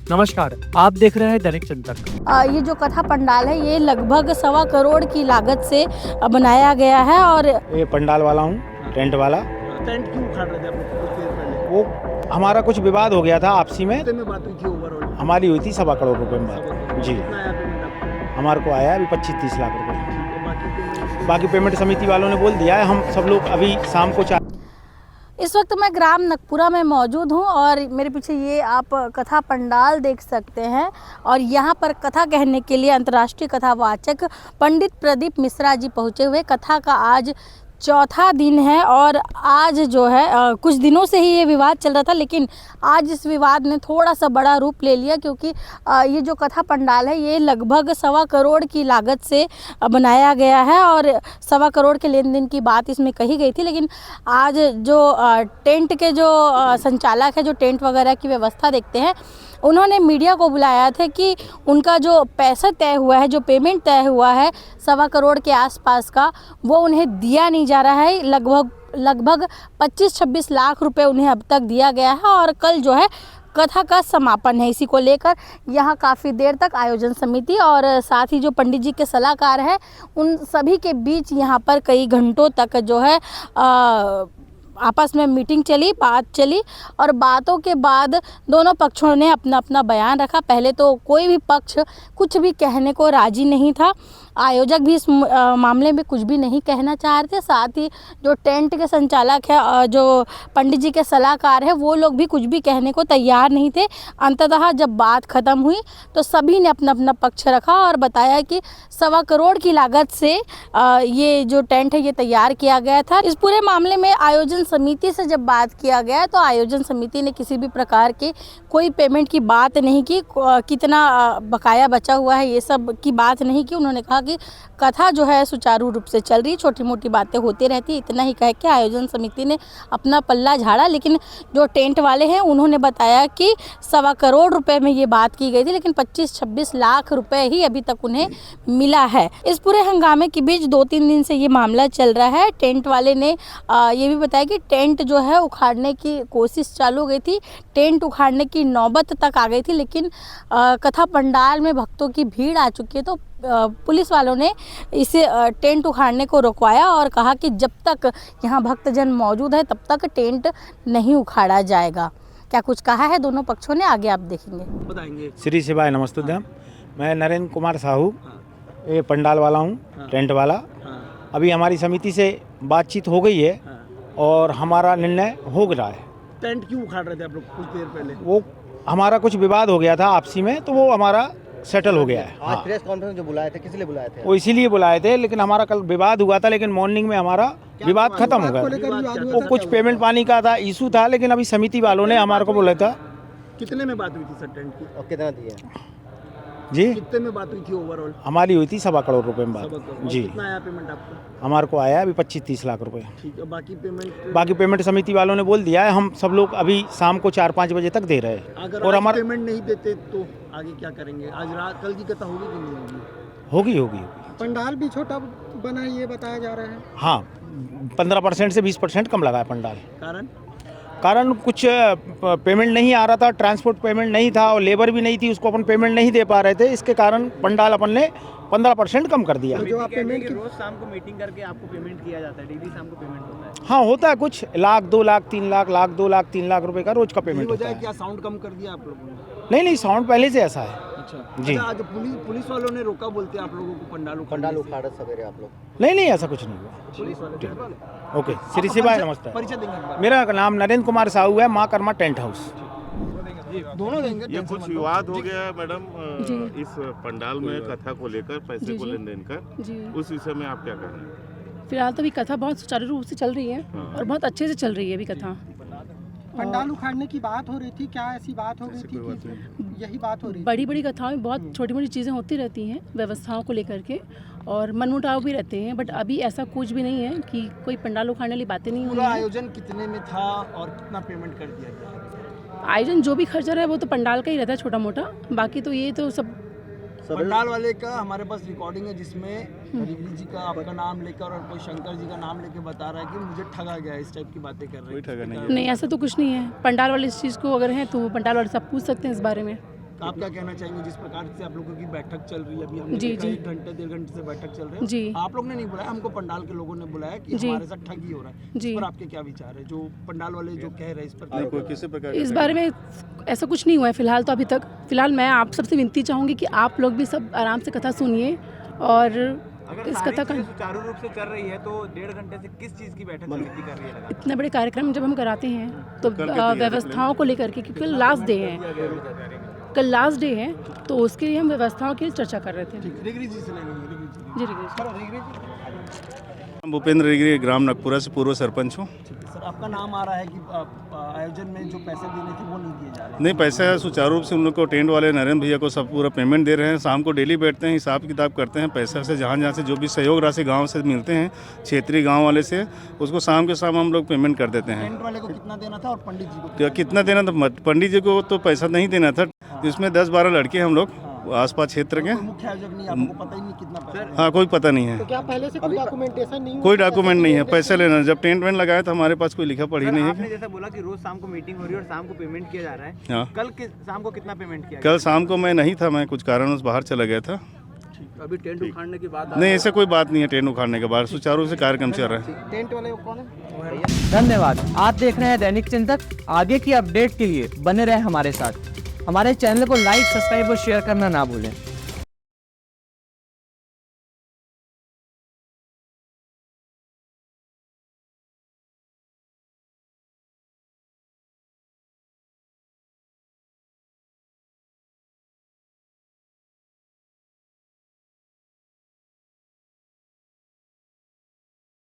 नमस्कार, आप देख रहे हैं दैनिक चिंतन। ये जो कथा पंडाल है ये लगभग 1.25 करोड़ की लागत से बनाया गया है। और ये पंडाल वाला हूँ, टेंट वाला। टेंट क्यों उखाड़ रहे थे आप लोग कुछ देर पहले? वो हमारा कुछ विवाद हो गया था आपसी में। कितने में बात हुई थी ओवरऑल? हमारी हुई थी 1.25 करोड़ रुपए में बात। जी, कितना आया पेमेंट आपको? हमारे को आया अभी 25-30 लाख रुपए। ठीक है, बाकी पेमेंट? बाकी पेमेंट समिति वालों ने बोल दिया है। हम सब लोग अभी शाम को इस वक्त मैं ग्राम नकपुरा में मौजूद हूँ और मेरे पीछे ये आप कथा पंडाल देख सकते हैं। और यहाँ पर कथा कहने के लिए अंतर्राष्ट्रीय कथावाचक पंडित प्रदीप मिश्रा जी पहुँचे हुए। कथा का आज चौथा दिन है और आज जो है कुछ दिनों से ही ये विवाद चल रहा था, लेकिन आज इस विवाद ने थोड़ा सा बड़ा रूप ले लिया, क्योंकि ये जो कथा पंडाल है ये लगभग 1.25 करोड़ की लागत से बनाया गया है और 1.25 करोड़ के लेन देन की बात इसमें कही गई थी। लेकिन आज जो टेंट के जो संचालक है, जो टेंट वगैरह की व्यवस्था देखते हैं, उन्होंने मीडिया को बुलाया था कि उनका जो पैसा तय हुआ है, जो पेमेंट तय हुआ है 1.25 करोड़ के आसपास का, वो उन्हें दिया नहीं जा रहा है। लगभग 25-26 लाख रुपए उन्हें अब तक दिया गया है और कल जो है कथा का समापन है। इसी को लेकर यहाँ काफ़ी देर तक आयोजन समिति और साथ ही जो पंडित जी के सलाहकार हैं, उन सभी के बीच यहाँ पर कई घंटों तक जो है आपस में मीटिंग चली, बात चली और बातों के बाद दोनों पक्षों ने अपना अपना बयान रखा। पहले तो कोई भी पक्ष कुछ भी कहने को राजी नहीं था। आयोजक भी इस मामले में कुछ भी नहीं कहना चाह रहे थे। साथ ही जो टेंट के संचालक है, जो पंडित जी के सलाहकार है, वो लोग भी कुछ भी कहने को तैयार नहीं थे। अंततः जब बात ख़त्म हुई तो सभी ने अपना अपना पक्ष रखा और बताया कि 1.25 करोड़ की लागत से ये जो टेंट है ये तैयार किया गया था। इस पूरे मामले में आयोजन समिति से जब बात किया गया तो आयोजन समिति ने किसी भी प्रकार के कोई पेमेंट की बात नहीं की, कितना बकाया बचा हुआ है ये सब की बात नहीं की। उन्होंने कहा कि कथा जो है सुचारू रूप से चल रही, छोटी मोटी बातें होती रहती, इतना ही कह के आयोजन समिति ने अपना पल्ला झाड़ा। लेकिन जो टेंट वाले हैं उन्होंने बताया कि 1.25 करोड़ रुपए में ये बात की गई थी, लेकिन 25-26 लाख रुपए ही अभी तक उन्हें मिला है। इस पूरे हंगामे के बीच 2-3 दिन से ये मामला चल रहा है। टेंट वाले ने ये भी बताया कि टेंट जो है उखाड़ने की कोशिश चालू हो गई थी, टेंट उखाड़ने की नौबत तक आ गई थी, लेकिन कथा पंडाल में भक्तों की भीड़ आ चुकी है तो पुलिस वालों ने इसे टेंट उखाड़ने को रुकवाया और कहा कि जब तक यहाँ भक्तजन मौजूद है तब तक टेंट नहीं उखाड़ा जाएगा। क्या कुछ कहा है दोनों पक्षों ने, आगे आप देखेंगे, बताएंगे। श्री शिवाय नमस्तुभ्यम। मैं नरेंद्र कुमार साहू, ये पंडाल वाला हूँ, टेंट वाला। अभी हमारी समिति से बातचीत हो गई है और हमारा निर्णय हो गया है। टेंट क्यों उखाड़ रहे थे आप लोग कुछ देर पहले? वो हमारा कुछ विवाद हो गया था आपसी में, तो वो हमारा सेटल हो गया है। आज प्रेस कॉन्फ्रेंस जो बुलाए थे, किस लिए बुलाए थे? वो इसीलिए बुलाए थे, लेकिन हमारा कल विवाद हुआ था, लेकिन मॉर्निंग में हमारा विवाद खत्म हो गया। वो कुछ पेमेंट पानी का था, इशू था, लेकिन अभी समिति वालों ने हमारे को बोला था। कितने में बात हुई थी सर टेंट की? और कितना दिए? जी, कितने में बात हुई थी ओवरऑल? हमारी हुई थी 1.25 करोड़ रुपए में बात। जी, कितना आया पेमेंट आपका? हमारे को आया अभी 25-30 लाख रुपए। ठीक है, बाकी पेमेंट समिति वालों ने बोल दिया है। हम सब लोग अभी शाम को 4-5 बजे तक दे रहे हैं। अगर और आज हमारा पेमेंट नहीं देते तो आगे क्या करेंगे? आज रात कल की कथा होगी कि नहीं होगी? होगी। पंडाल भी छोटा बना ये बताया जा रहा है। हाँ, 15% से 20% कम लगा है पंडाल। कारण कुछ पेमेंट नहीं आ रहा था, ट्रांसपोर्ट पेमेंट नहीं था और लेबर भी नहीं थी, उसको अपन पेमेंट नहीं दे पा रहे थे। इसके कारण पंडाल अपन ने 15% कम कर दिया। तो जो आप पेमेंट की रोज शाम को मीटिंग करके आपको पेमेंट किया जाता है, डेली शाम को पेमेंट होता है? हाँ, होता है कुछ 1 लाख 2 लाख 3 लाख, 1 लाख 2 लाख 3 लाख रुपए का रोज का पेमेंट होता है। क्या साउंड कम कर दिया आप लोगों ने? नहीं, साउंड पहले से ऐसा है। अच्छा जी। आज पुलिस वालों ने रोका, बोलते हैं आप लोगों को पंडाल उखाड़ा सवेरे आप लोग? नहीं, ऐसा कुछ नहीं हुआ। पुलिस वाले। ओके, श्री शिवाय नमस्ते। परिचय देंगे एक बार। मेरा नाम नरेंद्र कुमार साहू है, माँ कर्मा टेंट हाउस। दोनों देंगे। ये कुछ विवाद हो गया है मैडम इस पंडाल में कथा को लेकर, पैसे को लेन देन कर, उस विषय में आप क्या कह रहे हैं? फिलहाल तो अभी कथा बहुत सुचारू रूप से चल रही है और बहुत अच्छे से चल रही है अभी कथा। पंडाल उखाड़ने की बात हो रही थी, क्या ऐसी बात हो गई थी कि यही बात हो रही थी? बड़ी बड़ी कथाओं में बहुत छोटी मोटी चीज़ें होती रहती हैं व्यवस्थाओं को लेकर के, और मनमुटाव भी रहते हैं, बट अभी ऐसा कुछ भी नहीं है कि कोई पंडाल उखाड़ने वाली बातें नहीं हुई पूरा हैं। आयोजन कितने में था और कितना पेमेंट कर दिया गया? आयोजन जो भी खर्चा रहा है वो तो पंडाल का ही रहता है छोटा मोटा, बाकी तो ये तो सब पंडाल वाले का हमारे पास रिकॉर्डिंग है जिसमें हरिगिरी जी का आपका नाम लेकर और कोई शंकर जी का नाम लेके बता रहा है कि मुझे ठगा गया, इस टाइप की बातें कर रहे हैं। नहीं, ऐसा तो कुछ नहीं है। पंडाल वाले इस चीज़ को अगर हैं तो पंडाल वाले सब पूछ सकते हैं इस बारे में। आप क्या कहना चाहेंगे जिस प्रकार से आप लोगों की बैठक चल रही है अभी हमने जी, देखा जी। 1 घंटे 1.5 घंटे से बैठक चल रही है जी। आप लोग ने नहीं बुलाया, हमको पंडाल के लोगों ने बुलाया कि जी। हमारे साथ ठगी हो रहा है। इस जी। पर आपके क्या विचार है, जो पंडाल वाले जो कह रहे हैं इस पर? कोई किसी प्रकार इस बारे में ऐसा कुछ नहीं हुआ है फिलहाल तो अभी तक। फिलहाल मैं आप सबसे विनती चाहूँगी कि आप लोग भी सब आराम से कथा सुनिए और अगर इस सारी कथा का चीजें सुचारू रूप से चल रही है तो 1.5 घंटे से किस चीज की बैठक समिति कर रही है लगातार? इतने बड़े कार्यक्रम जब हम कराते हैं तो व्यवस्थाओं को लेकर के, क्योंकि कल लास्ट डे है, कल लास्ट डे है, तो उसके लिए हम व्यवस्थाओं की चर्चा कर रहे थे। रिगरी जी से लेंगे, रिगरी जी। जी रिगरी। भूपेंद्र रिगरी, ग्राम नकपुरा से पूर्व सरपंच हूँ। सर आपका नाम आ रहा है कि आयोजन में जो पैसे देने थे वो नहीं दिए जा रहे? नहीं, पैसा सुचारू रूप से उन लोग को टेंट वाले नरेंद्र भैया को सब पूरा पेमेंट दे रहे हैं। शाम को डेली बैठते हैं, हिसाब किताब करते हैं पैसा से, जहाँ से जो भी सहयोग राशि गांव से मिलते हैं, क्षेत्रीय गांव वाले से, उसको शाम के शाम हम लोग पेमेंट कर देते हैं। टेंट वाले को कितना देना था और पंडित जी को तो कितना देना था? पंडित जी को तो पैसा नहीं देना था, जिसमें 10-12 लड़के हम लोग आसपास क्षेत्र के। कोई मुख्य आयोजक नहीं, आपको पता ही नहीं कितना पैसा? हाँ, कोई पता नहीं है, तो क्या पहले से कोई डॉक्यूमेंटेशन नहीं हुआ? कोई डॉक्यूमेंट नहीं है, पैसे लेना। जब टेंट वेंट लगाया तो हमारे पास कोई लिखा पढ़ी सर, नहीं है। आपने जैसा बोला कि रोज शाम को मीटिंग हो रही है और शाम को पेमेंट किया जा रहा है, हाँ, कल शाम को कितना पेमेंट किया कल शाम को मैं नहीं था, मैं कुछ कारणवश बाहर चला गया था। अभी टेंट उखाड़ने की बात नहीं, ऐसे कोई बात नहीं है। टेंट उखाड़ने के बाद सुचारू रूप से कार्यक्रम चल रहा है। टेंट वाले कौन है? धन्यवाद। आप देख रहे हैं दैनिक चिंतक। आगे की अपडेट के लिए बने रहें हमारे साथ। हमारे चैनल को लाइक, सब्सक्राइब और शेयर करना ना भूलें।